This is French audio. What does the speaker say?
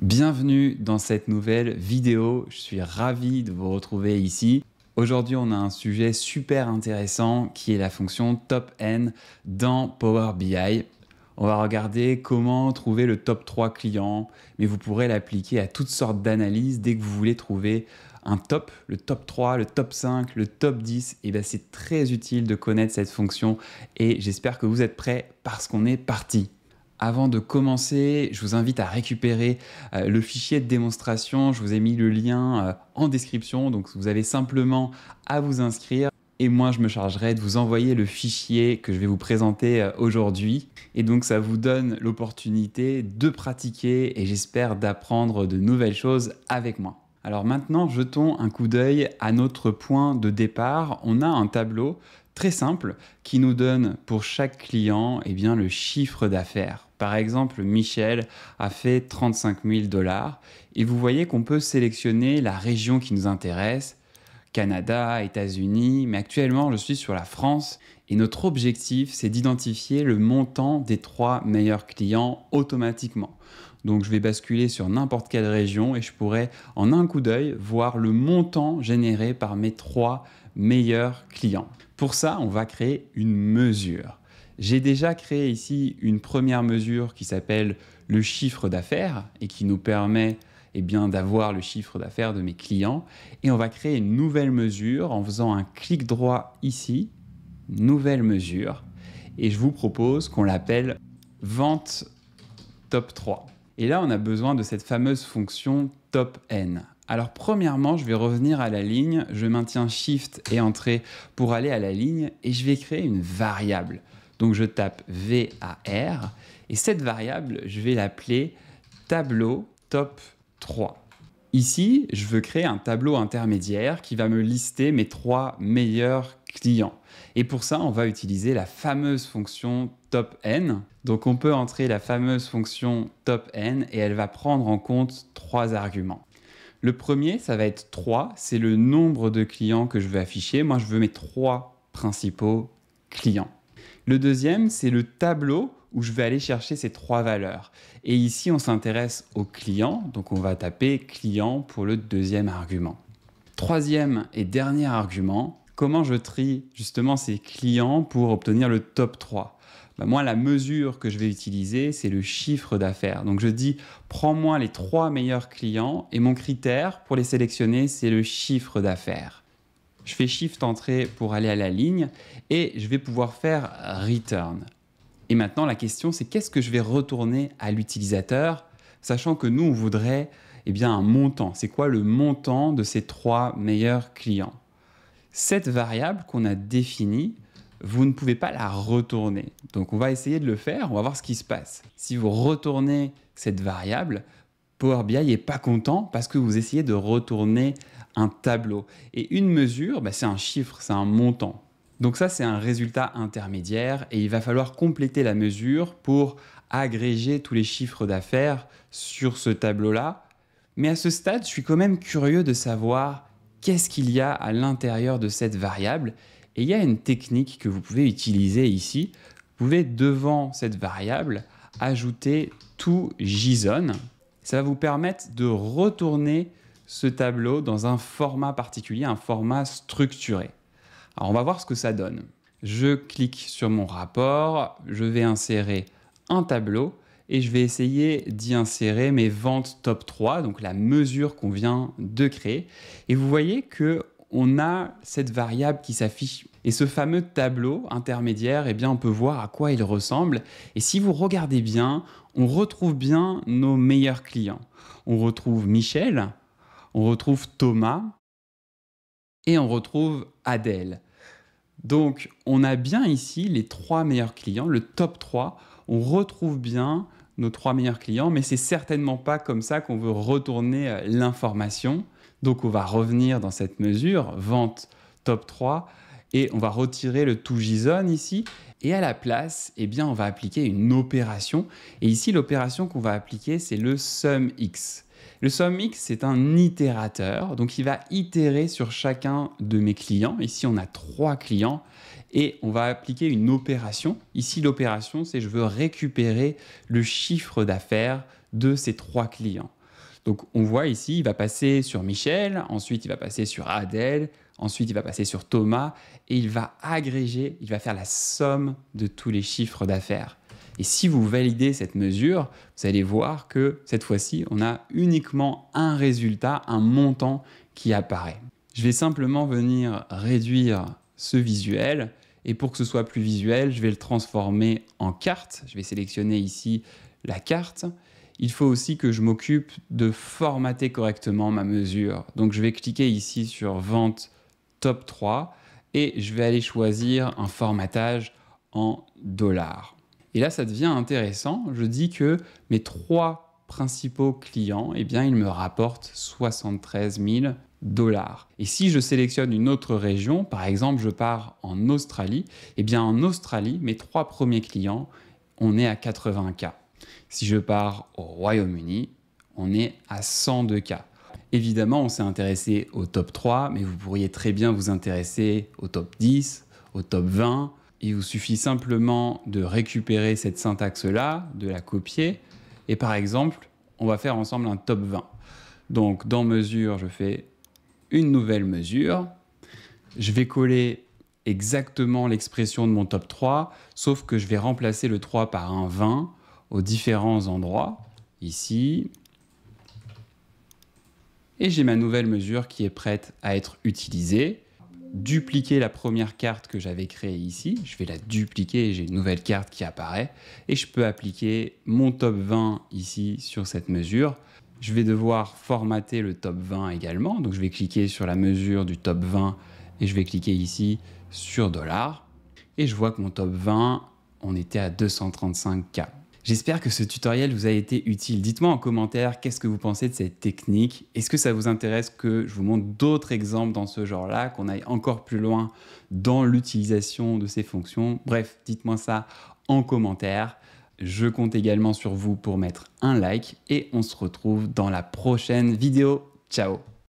Bienvenue dans cette nouvelle vidéo, je suis ravi de vous retrouver ici. Aujourd'hui, on a un sujet super intéressant qui est la fonction Top N dans Power BI. On va regarder comment trouver le top 3 clients, mais vous pourrez l'appliquer à toutes sortes d'analyses dès que vous voulez trouver un top, le top 3, le top 5, le top 10. Et bien, c'est très utile de connaître cette fonction et j'espère que vous êtes prêts parce qu'on est parti. Avant de commencer, je vous invite à récupérer le fichier de démonstration. Je vous ai mis le lien en description, donc vous avez simplement à vous inscrire. Et moi, je me chargerai de vous envoyer le fichier que je vais vous présenter aujourd'hui. Et donc, ça vous donne l'opportunité de pratiquer et j'espère d'apprendre de nouvelles choses avec moi. Alors maintenant, jetons un coup d'œil à notre point de départ. On a un tableau très simple qui nous donne pour chaque client le chiffre d'affaires. Par exemple, Michel a fait 35 000 $ et vous voyez qu'on peut sélectionner la région qui nous intéresse, Canada, États-Unis, mais actuellement je suis sur la France et notre objectif c'est d'identifier le montant des 3 meilleurs clients automatiquement. Donc je vais basculer sur n'importe quelle région et je pourrais en un coup d'œil voir le montant généré par mes 3 meilleurs clients. Pour ça, on va créer une mesure. J'ai déjà créé ici une première mesure qui s'appelle le chiffre d'affaires et qui nous permet d'avoir le chiffre d'affaires de mes clients. Et on va créer une nouvelle mesure en faisant un clic droit ici, nouvelle mesure. Et je vous propose qu'on l'appelle vente top 3. Et là, on a besoin de cette fameuse fonction top N. Alors premièrement, je vais revenir à la ligne, je maintiens Shift et Entrée pour aller à la ligne et je vais créer une variable. Donc je tape VAR et cette variable, je vais l'appeler tableau top 3. Ici, je veux créer un tableau intermédiaire qui va me lister mes 3 meilleurs clients. Et pour ça, on va utiliser la fameuse fonction top N. Donc on peut entrer la fameuse fonction top N et elle va prendre en compte 3 arguments. Le premier, ça va être 3, c'est le nombre de clients que je veux afficher. Moi, je veux mes 3 principaux clients. Le deuxième, c'est le tableau où je vais aller chercher ces 3 valeurs. Et ici, on s'intéresse aux clients, donc on va taper client pour le deuxième argument. Troisième et dernier argument, comment je trie justement ces clients pour obtenir le top 3 ? Moi, la mesure que je vais utiliser, c'est le chiffre d'affaires. Donc, je dis, prends-moi les 3 meilleurs clients et mon critère pour les sélectionner, c'est le chiffre d'affaires. Je fais Shift Entrée pour aller à la ligne et je vais pouvoir faire Return. Et maintenant, la question, c'est qu'est-ce que je vais retourner à l'utilisateur, sachant que nous, on voudrait un montant. C'est quoi le montant de ces 3 meilleurs clients ? Cette variable qu'on a définie, vous ne pouvez pas la retourner. Donc, on va essayer de le faire, on va voir ce qui se passe. Si vous retournez cette variable, Power BI n'est pas content parce que vous essayez de retourner un tableau. Et une mesure, c'est un chiffre, c'est un montant. Donc ça, c'est un résultat intermédiaire et il va falloir compléter la mesure pour agréger tous les chiffres d'affaires sur ce tableau-là. Mais à ce stade, je suis quand même curieux de savoir qu'est-ce qu'il y a à l'intérieur de cette variable. Et il y a une technique que vous pouvez utiliser ici. Vous pouvez, devant cette variable, ajouter to JSON. Ça va vous permettre de retourner ce tableau dans un format particulier, un format structuré. Alors, on va voir ce que ça donne. Je clique sur mon rapport, je vais insérer un tableau et je vais essayer d'y insérer mes ventes top 3, donc la mesure qu'on vient de créer. Et vous voyez qu'on a cette variable qui s'affiche. Et ce fameux tableau intermédiaire, on peut voir à quoi il ressemble. Et si vous regardez bien, on retrouve bien nos meilleurs clients. On retrouve Michel, on retrouve Thomas et on retrouve Adèle. Donc, on a bien ici les 3 meilleurs clients, le top 3. On retrouve bien nos 3 meilleurs clients, mais c'est certainement pas comme ça qu'on veut retourner l'information. Donc, on va revenir dans cette mesure, vente top 3, et on va retirer le to JSON ici. Et à la place, on va appliquer une opération. Et ici, l'opération qu'on va appliquer, c'est le SUMX. Le SUMX, c'est un itérateur, donc il va itérer sur chacun de mes clients. Ici, on a 3 clients et on va appliquer une opération. Ici, l'opération, c'est je veux récupérer le chiffre d'affaires de ces 3 clients. Donc on voit ici, il va passer sur Michel, ensuite il va passer sur Adèle, ensuite il va passer sur Thomas et il va agréger, il va faire la somme de tous les chiffres d'affaires. Et si vous validez cette mesure, vous allez voir que cette fois-ci, on a uniquement un résultat, un montant qui apparaît. Je vais simplement venir réduire ce visuel et pour que ce soit plus visuel, je vais le transformer en carte. Je vais sélectionner ici la carte. Il faut aussi que je m'occupe de formater correctement ma mesure. Donc je vais cliquer ici sur Vente Top 3 et je vais aller choisir un formatage en dollars. Et là, ça devient intéressant. Je dis que mes 3 principaux clients, eh bien, ils me rapportent 73 000 dollars. Et si je sélectionne une autre région, par exemple, je pars en Australie, eh bien, en Australie, mes 3 premiers clients, on est à 80K. Si je pars au Royaume-Uni, on est à 102K. Évidemment, on s'est intéressé au top 3, mais vous pourriez très bien vous intéresser au top 10, au top 20. Il vous suffit simplement de récupérer cette syntaxe-là, de la copier. Et par exemple, on va faire ensemble un top 20. Donc, dans mesure, je fais une nouvelle mesure. Je vais coller exactement l'expression de mon top 3, sauf que je vais remplacer le 3 par un 20 aux différents endroits. Ici. Et j'ai ma nouvelle mesure qui est prête à être utilisée. Dupliquer la première carte que j'avais créée ici. Je vais la dupliquer et j'ai une nouvelle carte qui apparaît. Et je peux appliquer mon top 20 ici sur cette mesure. Je vais devoir formater le top 20 également. Donc je vais cliquer sur la mesure du top 20 et je vais cliquer ici sur dollars. Et je vois que mon top 20, on était à 235K. J'espère que ce tutoriel vous a été utile. Dites-moi en commentaire qu'est-ce que vous pensez de cette technique. Est-ce que ça vous intéresse que je vous montre d'autres exemples dans ce genre-là, qu'on aille encore plus loin dans l'utilisation de ces fonctions? Bref, dites-moi ça en commentaire. Je compte également sur vous pour mettre un like et on se retrouve dans la prochaine vidéo. Ciao!